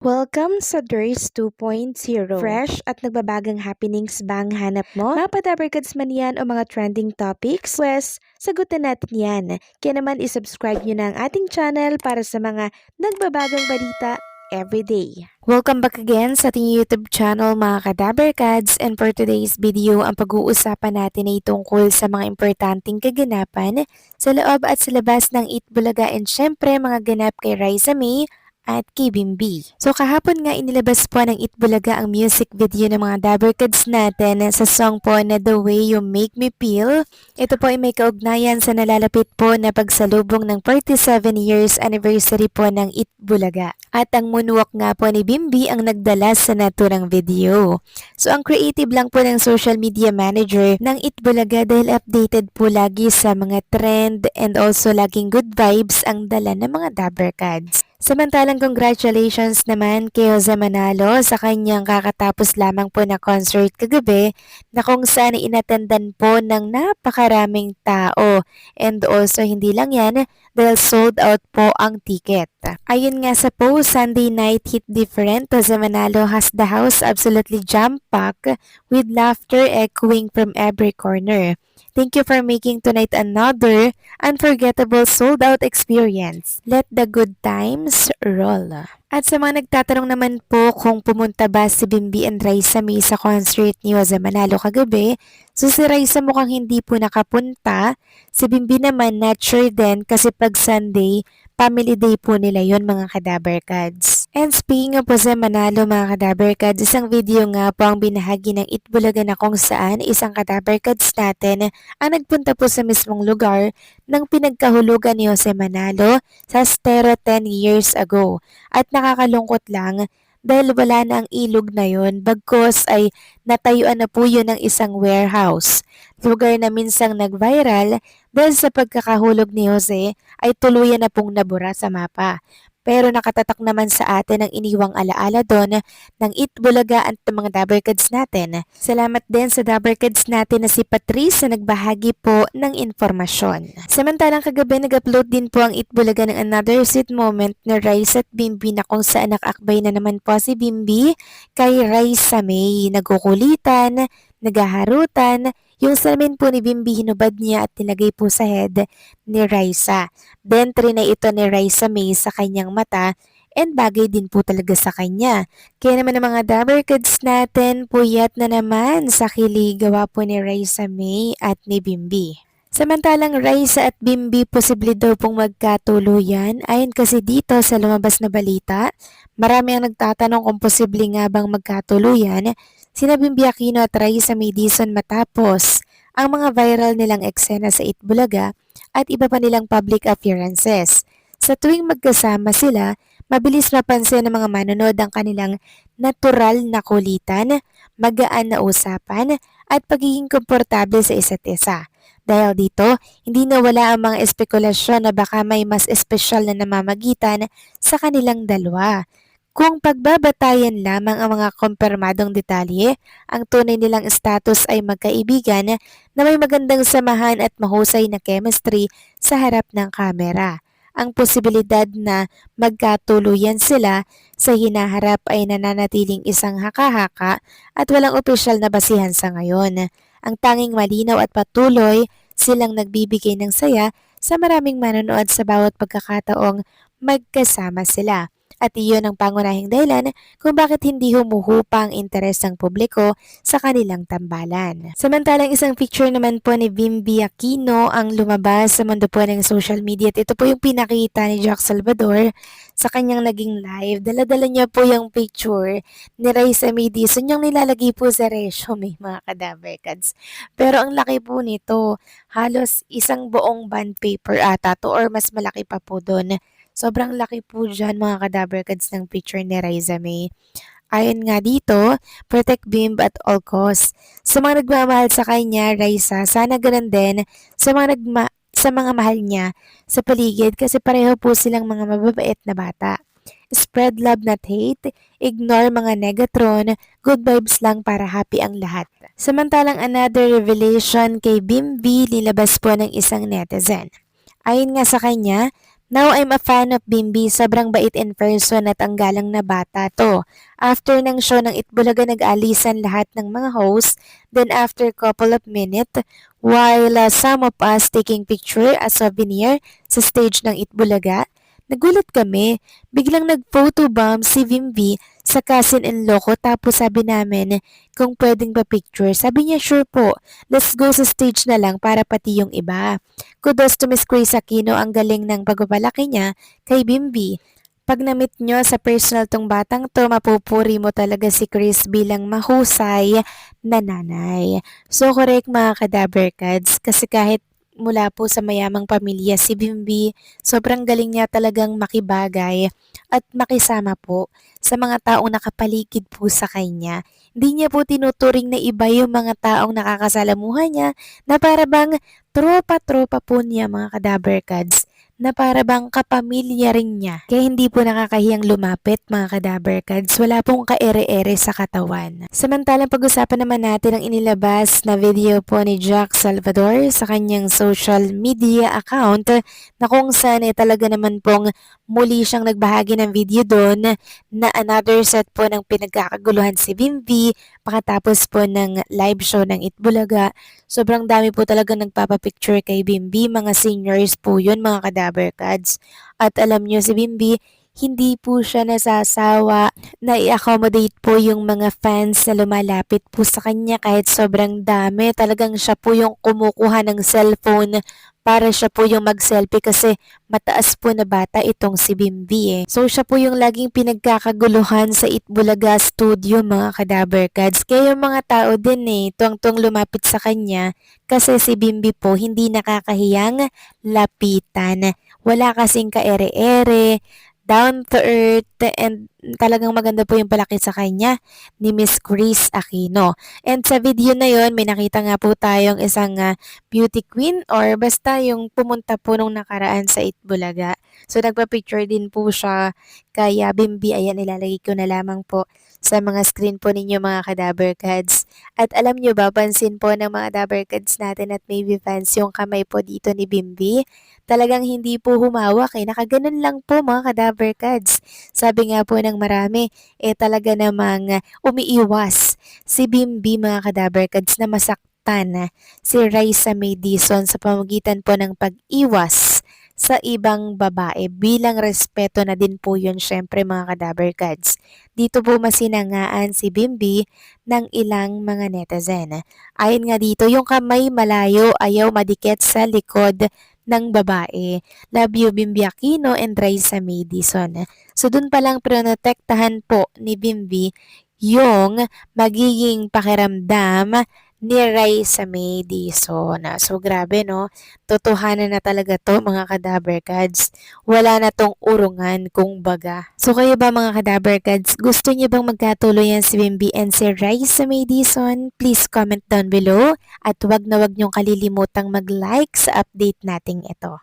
Welcome sa Durs 2.0. Fresh at nagbabagang happenings ba ang hanap mo? Mga padabarkads man yan o mga trending topics? Pwes, sagutin natin yan. Kaya naman isubscribe nyo na ang ating channel para sa mga nagbabagang balita everyday. Welcome back again sa ating YouTube channel mga kadabarkads, and for today's video, ang pag-uusapan natin ay tungkol sa mga importanteng kaganapan sa loob at sa labas ng Eat Bulaga, and syempre mga ganap kay Raisa May at kay Bimbi. So kahapon nga inilabas po ng Itbulaga ang music video ng mga Dabberkids natin sa song po na The Way You Make Me Feel. Ito po ay may kaugnayan sa nalalapit po na pagsalubong ng 47 years anniversary po ng Itbulaga. At ang moonwalk nga po ni Bimbi ang nagdala sa naturang video. So ang creative lang po ng social media manager ng Itbulaga dahil updated po lagi sa mga trend and also laging good vibes ang dala ng mga Dabberkids. Samantalang congratulations naman kay Jose Manalo sa kanyang kakatapos lamang po na concert kagabi na kung saan inatendan po ng napakaraming tao, and also hindi lang yan dahil sold out po ang ticket. Ayun nga sa post, Sunday night hit different. Jose Manalo has the house absolutely jam-packed with laughter echoing from every corner. Thank you for making tonight another unforgettable sold-out experience. Let the good times roll. At sa mga nagtatanong naman po kung pumunta ba si Bimbi and Raisa May sa concert ni Jose Manalo kagabi, so si Raisa mukhang hindi po nakapunta. Si Bimbi naman not sure din kasi pag Sunday, family day po nila yon mga kadabarkads. And speaking of Jose Manalo mga kadabarkads, isang video nga po ang binahagi ng Itbulaga na kung saan isang kadabarkads natin ang nagpunta po sa mismong lugar ng pinagkahulugan ni Jose Manalo sa Stero 10 years ago. At nakakalungkot lang dahil wala na ang ilog na yon, bagkos ay natayuan na po yun ng isang warehouse. Lugar na minsang nag-viral dahil sa pagkakahulog ni Jose ay tuluyan na pong nabura sa mapa. Pero nakatatak naman sa atin ang iniwang alaala doon ng Itbulaga at ng mga Dabberkids natin. Salamat din sa Dabberkids natin na si Patrice na nagbahagi po ng informasyon. Samantalang kagabi nag-upload din po ang Itbulaga ng another sweet moment ni Raisa at Bimbi na kung saan nakakbay na naman po si Bimbi kay Raisa May. Nagkukulitan, nagaharutan, yung salamin po ni Bimbi hinubad niya at tinagay po sa head ni Raisa. Then trinay ito ni Raisa May sa kanyang mata, and bagay din po talaga sa kanya. Kaya naman ang mga Dabberkids natin puyat na naman sa kilig gawa po ni Raisa May at ni Bimbi. Samantalang Raisa at Bimbi posible daw pong magkatuluyan. Ayon kasi dito sa lumabas na balita, marami ang nagtatanong kung posible nga bang magkatuluyan sina Bimbi Aquino at Raisa May Dizon matapos ang mga viral nilang eksena sa Itbulaga at iba pa nilang public appearances. Sa tuwing magkasama sila, mabilis mapansin ng mga manonood ang kanilang natural na kulitan, magaan na usapan at pagiging komportable sa isa't isa. Dahil dito, hindi nawala ang mga espekulasyon na baka may mas espesyal na namamagitan sa kanilang dalawa. Kung pagbabatayan lamang ang mga kumpirmadong detalye, ang tunay nilang status ay magkaibigan na may magandang samahan at mahusay na chemistry sa harap ng kamera. Ang posibilidad na magkatuluyan sila sa hinaharap ay nananatiling isang haka-haka at walang opisyal na basihan sa ngayon. Ang tanging malinaw at patuloy silang nagbibigay ng saya sa maraming manonood sa bawat pagkakataong magkasama sila. At iyon ang pangunahing dahilan kung bakit hindi humuhupa ang interes ng publiko sa kanilang tambalan. Samantalang isang picture naman po ni Bimbi Aquino ang lumabas sa mundo po ng social media. At ito po yung pinakita ni Jack Salvador sa kanyang naging live. Dala-dala niya po yung picture ni Raisa May Dizon, yung nilalagay po sa resume mga kadabarkads. Pero ang laki po nito, halos isang buong bond paper ata to or mas malaki pa po doon. Sobrang laki po dyan mga kadabarkads ng picture ni Raisa May. Ayon nga dito, protect Bimb at all costs. Sa mga nagmamahal sa kanya, Raisa, sana ganun din sa mga mahal niya sa paligid kasi pareho po silang mga mababait na bata. Spread love not hate, ignore mga negatron, good vibes lang para happy ang lahat. Samantalang another revelation kay Bimbi nilabas po ng isang netizen. Ayon nga sa kanya, Now I'm a fan of Bimbi, sobrang bait in person at ang galang na bata to. After ng show ng Itbulaga nag-alisan lahat ng mga host, then after couple of minutes, while some of us taking picture as souvenir sa stage ng Itbulaga, nagulat kami, biglang nag-photo bomb si Bimbi sa cousin-in-law ko tapos sabi namin kung pwedeng pa-picture. Sabi niya sure po, let's go sa stage na lang para pati yung iba. Kudos to Miss Grace Aquino, ang galing ng pagpapalaki niya kay Bimbi. Pag na-meet nyo sa personal tong batang to, mapupuri mo talaga si Chris bilang mahusay na nanay. So correct mga kadaberkads, kasi kahit mula po sa mayamang pamilya si Bimbi, sobrang galing niya talagang makibagay at makisama po sa mga taong nakapaligid po sa kanya. Hindi niya po tinuturing na iba yung mga taong nakakasalamuhan niya na para bang tropa-tropa po niya mga kadaberkads na para bang kapamilya rin niya. Kaya hindi po nakakahiyang lumapit mga kadaberkads, wala pong kaere-ere sa katawan. Samantalang pag-usapan naman natin ang inilabas na video po ni Jack Salvador sa kanyang social media account na kung saan talaga naman pong muli siyang nagbahagi ng video doon na another set po ng pinagkakaguluhan si Bimbi pagkatapos po ng live show ng Itbulaga. Sobrang dami po talaga nagpapapicture kay Bimbi, mga seniors po yun mga kadaberkads. At alam nyo si Bimbi, hindi po siya nasasawa na i-accommodate po yung mga fans na lumalapit po sa kanya kahit sobrang dami. Talagang siya po yung kumukuha ng cellphone para siya po yung mag-selfie kasi mataas po na bata itong si Bimbi eh. So siya po yung laging pinagkakaguluhan sa Itbulaga studio mga kadaberkads. Kaya yung mga tao din eh, tuwang-tuwang lumapit sa kanya kasi si Bimbi po hindi nakakahiyang lapitan. Wala kasing kaere-ere, down to earth, and talagang maganda po yung palaki sa kanya ni Miss Grace Aquino. And sa video na yon may nakita nga po tayong isang beauty queen or basta yung pumunta po nung nakaraan sa Itbulaga. So nagpa-picture din po siya kaya Bimbi, ayan ilalagay ko na lamang po sa mga screen po ninyo mga kadaberkads. At alam nyo ba, pansin po ng mga daberkads natin at maybe fans yung kamay po dito ni Bimbi. Talagang hindi po humawak eh, nakaganon lang po mga kadaberkads. Sabi nga po ng marami, talaga namang umiiwas si Bimbi mga kadaberkads na masaktan si Raisa May Dizon sa pamamagitan po ng pag-iwas sa ibang babae. Bilang respeto na din po yun syempre mga kadaberkads. Dito po masinangaan si Bimbi ng ilang mga netizen. Ayon nga dito, yung kamay malayo ayaw madikit sa likod ng babae. Love you Bimbi Aquino and Raisa May Dizon. So dun palang protektahan po ni Bimbi yung magiging pakiramdam ni Raisa May Dizon. So grabe no, totohanan na talaga to mga kadaberkads. Wala na tong urungan kung baga. So kayo ba mga kadaberkads, gusto niyo bang magkatuloyan si Bimbi and si Raisa May Dizon? Please comment down below at wag na wag niyong kalilimutang mag-like sa update nating ito.